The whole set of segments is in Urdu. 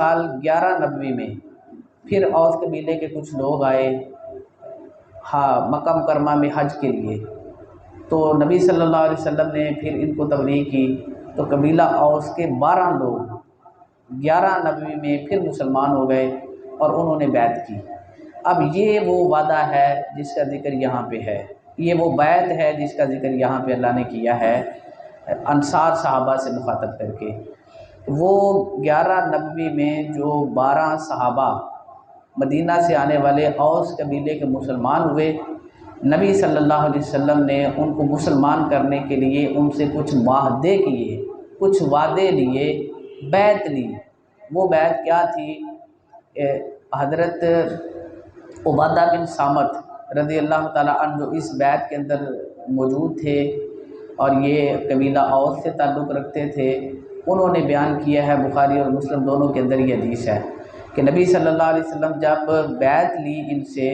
سال 11 نبوی میں پھر اوس قبیلے کے کچھ لوگ آئے مکہ مکرمہ میں حج کے لیے، تو نبی صلی اللہ علیہ وسلم نے پھر ان کو تبلیغ کی، تو قبیلہ اوس کے 12 لوگ 11 نبوی میں پھر مسلمان ہو گئے اور انہوں نے بیعت کی۔ اب یہ وہ وعدہ ہے جس کا ذکر یہاں پہ ہے، یہ وہ بیعت ہے جس کا ذکر یہاں پہ اللہ نے کیا ہے انصار صحابہ سے مخاطب کر کے۔ وہ 11 نبوی میں جو 12 صحابہ مدینہ سے آنے والے اوس قبیلے کے مسلمان ہوئے، نبی صلی اللہ علیہ وسلم نے ان کو مسلمان کرنے کے لیے ان سے کچھ معاہدے کیے، کچھ وعدے لیے، بیعت لی۔ وہ بیعت کیا تھی؟ حضرت عبادہ بن صامت رضی اللہ تعالیٰ عنہ جو اس بیعت کے اندر موجود تھے اور یہ قبیلہ اوس سے تعلق رکھتے تھے، انہوں نے بیان کیا ہے، بخاری اور مسلم دونوں کے اندر یہ حدیث ہے کہ نبی صلی اللہ علیہ وسلم جب بیعت لی ان سے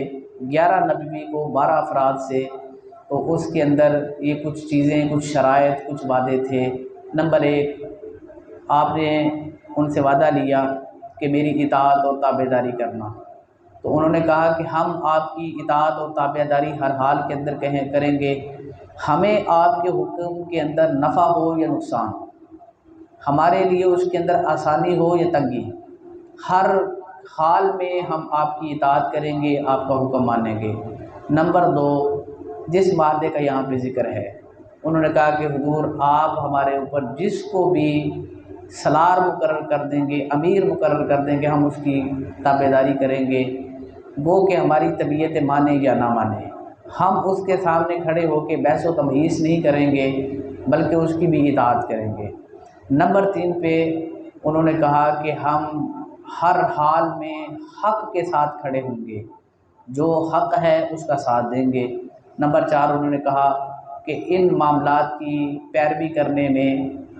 11 نبوی کو 12 افراد سے، تو اس کے اندر یہ کچھ چیزیں، کچھ شرائط، کچھ وعدے تھے۔ نمبر 1، آپ نے ان سے وعدہ لیا کہ میری اطاعت اور تابعداری کرنا، تو انہوں نے کہا کہ ہم آپ کی اطاعت اور تابعداری ہر حال کے اندر کریں گے، ہمیں آپ کے حکم کے اندر نفع ہو یا نقصان، ہمارے لیے اس کے اندر آسانی ہو یا تنگی، ہر حال میں ہم آپ کی اطاعت کریں گے، آپ کا حکم مانیں گے۔ نمبر 2، جس معاہدے کا یہاں پہ ذکر ہے، انہوں نے کہا کہ حضور آپ ہمارے اوپر جس کو بھی سالار مقرر کر دیں گے، امیر مقرر کر دیں گے، ہم اس کی تابعداری کریں گے، وہ کہ ہماری طبیعت مانے یا نہ مانے، ہم اس کے سامنے کھڑے ہو کے بحث و تمہیس نہیں کریں گے بلکہ اس کی بھی اطاعت کریں گے۔ نمبر 3 پہ انہوں نے کہا کہ ہم ہر حال میں حق کے ساتھ کھڑے ہوں گے، جو حق ہے اس کا ساتھ دیں گے۔ نمبر 4 انہوں نے کہا کہ ان معاملات کی پیروی کرنے میں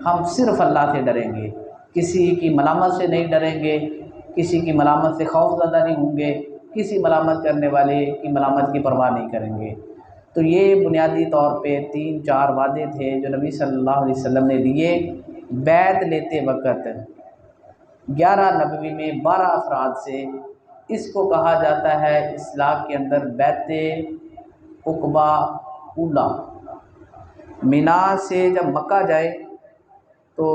ہم صرف اللہ سے ڈریں گے، کسی کی ملامت سے نہیں ڈریں گے، کسی کی ملامت سے خوف زدہ نہیں ہوں گے، کسی ملامت کرنے والے کی ملامت کی پرواہ نہیں کریں گے۔ تو یہ بنیادی طور پہ 3-4 وعدے تھے جو نبی صلی اللہ علیہ وسلم نے لیے بیعت لیتے وقت 11 نبوی میں 12 افراد سے۔ اس کو کہا جاتا ہے اصطلاح کے اندر بیعت عقبہ اولیٰ۔ مینا سے جب مکہ جائے تو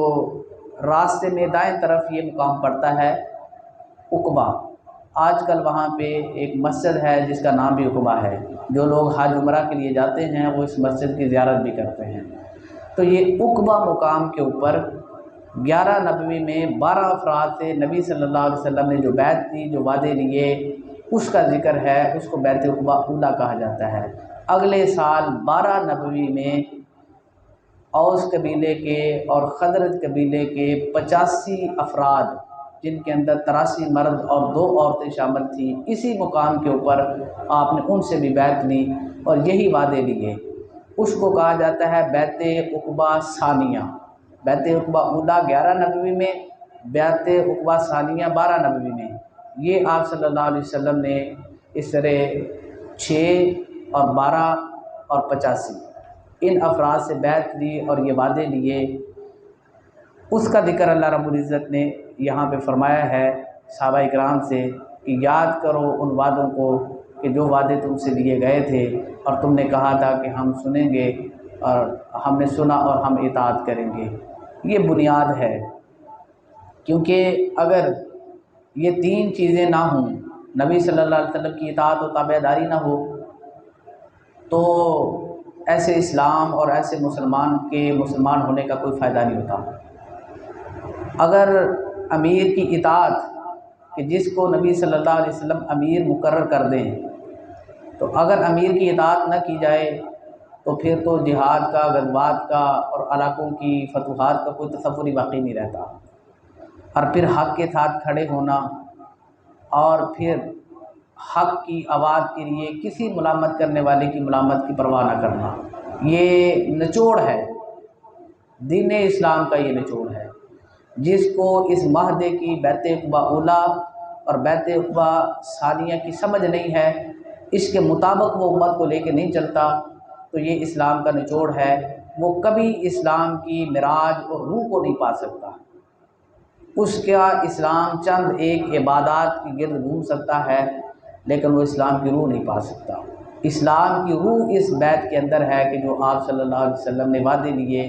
راستے میں دائیں طرف یہ مقام پڑتا ہے عقبہ۔ آج کل وہاں پہ ایک مسجد ہے جس کا نام بھی عقبہ ہے، جو لوگ حج عمرہ کے لیے جاتے ہیں وہ اس مسجد کی زیارت بھی کرتے ہیں۔ تو یہ عقبہ مقام کے اوپر 11 نبوی میں 12 افراد سے نبی صلی اللہ علیہ وسلم نے جو بیعت کی، جو وعدے لیے، اس کا ذکر ہے، اس کو بیعت عقبہ اولیٰ کہا جاتا ہے۔ اگلے سال 12 نبوی میں اوس قبیلے کے اور خزرج قبیلے کے 85 افراد، جن کے اندر 83 مرد اور 2 عورتیں شامل تھیں، اسی مقام کے اوپر آپ نے ان سے بھی بیعت لی اور یہی وعدے لیے۔ اس کو کہا جاتا ہے بیعت عقبہ ثانیہ۔ بیعت عقبہ اولیٰ 11 نبوی میں، بیعت عقبہ ثانیہ 12 نبوی میں۔ یہ آپ صلی اللہ علیہ وسلم نے اس طرح 6 اور 12 اور 85 ان افراد سے بیعت لی اور یہ وعدے لیے۔ اس کا ذکر اللہ رب العزت نے یہاں پہ فرمایا ہے صحابہ اکرام سے کہ یاد کرو ان وعدوں کو کہ جو وعدے تم سے لیے گئے تھے اور تم نے کہا تھا کہ ہم سنیں گے، اور ہم نے سنا اور ہم اطاعت کریں گے۔ یہ بنیاد ہے، کیونکہ اگر یہ 3 چیزیں نہ ہوں، نبی صلی اللہ علیہ وسلم کی اطاعت و تابعداری نہ ہو، تو ایسے اسلام اور ایسے مسلمان کے مسلمان ہونے کا کوئی فائدہ نہیں ہوتا۔ اگر امیر کی اطاعت، کہ جس کو نبی صلی اللہ علیہ وسلم امیر مقرر کر دیں، تو اگر امیر کی اطاعت نہ کی جائے تو پھر تو جہاد کا، غزوات کا اور علاقوں کی فتوحات کا کوئی تصور ہی باقی نہیں رہتا۔ اور پھر حق کے ساتھ کھڑے ہونا اور پھر حق کی آواز کے لیے کسی ملامت کرنے والے کی ملامت کی پرواہ نہ کرنا، یہ نچوڑ ہے دین اسلام کا، یہ نچوڑ ہے۔ جس کو اس معاہدے کی بیعت عقبہ اولیٰ اور بیعت عقبہ ثانیہ کی سمجھ نہیں ہے، اس کے مطابق وہ امت کو لے کے نہیں چلتا، تو یہ اسلام کا نچوڑ ہے، وہ کبھی اسلام کی معراج اور روح کو نہیں پا سکتا۔ اس کا اسلام چند ایک عبادات کی گرد گھوم سکتا ہے، لیکن وہ اسلام کی روح نہیں پا سکتا۔ اسلام کی روح اس بیت کے اندر ہے کہ جو آپ صلی اللہ علیہ وسلم نے وعدے لیے،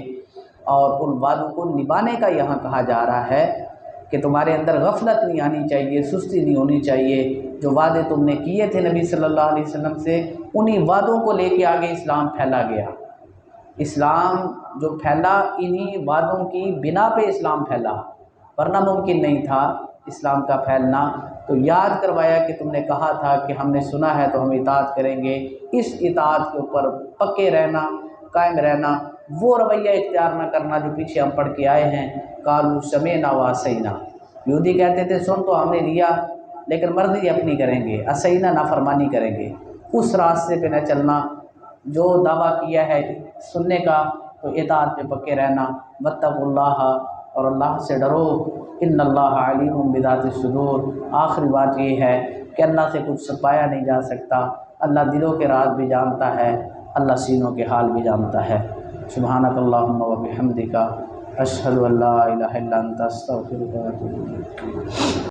اور ان وعدوں کو نبھانے کا یہاں کہا جا رہا ہے کہ تمہارے اندر غفلت نہیں آنی چاہیے، سستی نہیں ہونی چاہیے۔ جو وعدے تم نے کیے تھے نبی صلی اللہ علیہ وسلم سے، انہی وعدوں کو لے کے آگے اسلام پھیلا گیا۔ اسلام جو پھیلا انہی وعدوں کی بنا پہ اسلام پھیلا، ورنہ ممکن نہیں تھا اسلام کا پھیلنا۔ تو یاد کروایا کہ تم نے کہا تھا کہ ہم نے سنا ہے تو ہم اطاعت کریں گے، اس اطاعت کے اوپر پکے رہنا، قائم رہنا، وہ رویہ اختیار نہ کرنا جو پیچھے ہم پڑھ کے آئے ہیں۔ قالوا سمعنا وعصینا، یہودی کہتے تھے سن تو ہم نے لیا لیکن مرضی اپنی کریں گے، عصینا نافرمانی کریں گے۔ اس راستے پہ نہ چلنا جو دعویٰ کیا ہے سننے کا، تو اطاعت پہ پکے رہنا۔ واتقوا اللہ، اور اللہ سے ڈرو، ان اللہ علیم بذات الصدور۔ آخری بات یہ ہے کہ اللہ سے کچھ چھپایا نہیں جا سکتا، اللہ دلوں کے راز بھی جانتا ہے، اللہ سینوں کے حال بھی جانتا ہے۔ سبحانک اللہم و بحمدک، اشہد ان لا الہ الا انت، استغفرک و اتوب الیک۔